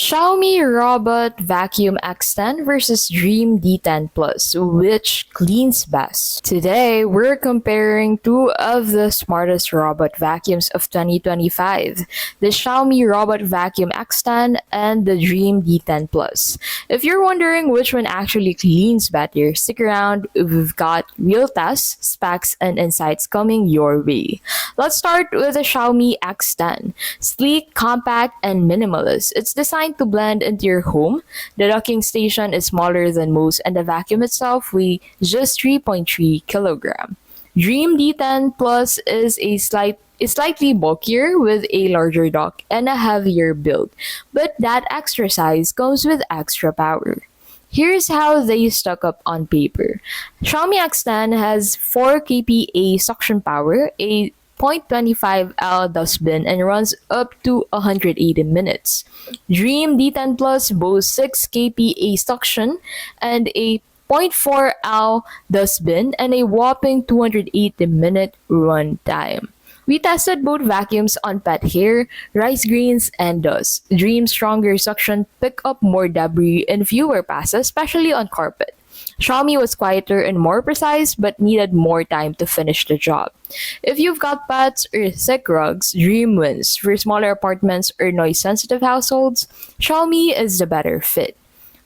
Xiaomi Robot Vacuum X10 versus Dreame D10 Plus, which cleans best? Today, we're comparing two of the smartest robot vacuums of 2025, the Xiaomi Robot Vacuum X10 and the Dreame D10 Plus. If you're wondering which one actually cleans better, stick around. We've got real tests, specs, and insights coming your way. Let's start with the Xiaomi X10. Sleek, compact, and minimalist. It's designed to blend into your home. The docking station is smaller than most, and the vacuum itself weighs just 3.3 kilogram. Dreame D10 Plus is slightly bulkier with a larger dock and a heavier build, but that extra size comes with extra power. Here's how they stack up on paper. Xiaomi X10 has 4 kPa suction power, a 0.25L dustbin, and runs up to 180 minutes. Dreame D10 Plus boasts 6 kPa suction and a 0.4L dustbin and a whopping 280-minute run time. We tested both vacuums on pet hair, rice grains, and dust. Dreame's stronger suction pick up more debris in fewer passes, especially on carpet. Xiaomi was quieter and more precise but needed more time to finish the job. If you've got pets or thick rugs, Dreame wins. For smaller apartments or noise-sensitive households, Xiaomi is the better fit.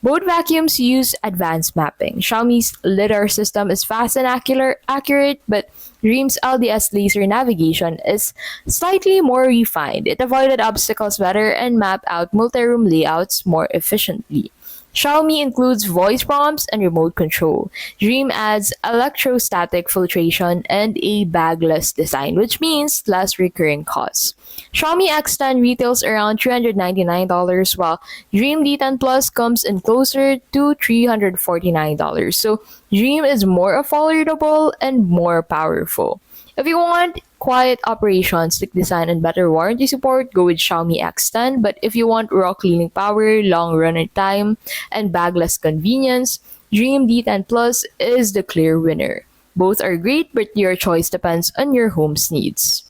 Both vacuums use advanced mapping. Xiaomi's LiDAR system is fast and accurate, but Dreame's LDS laser navigation is slightly more refined. It avoided obstacles better and mapped out multi-room layouts more efficiently. Xiaomi includes voice prompts and remote control. Dreame adds electrostatic filtration and a bagless design, which means less recurring costs. Xiaomi X10 retails around $399, while Dreame D10 Plus comes in closer to $349. So Dreame is more affordable and more powerful. If you want quiet operation, slick design, and better warranty support, go with Xiaomi X10. But if you want raw cleaning power, long running time, and bagless convenience, Dreame D10 Plus is the clear winner. Both are great, but your choice depends on your home's needs.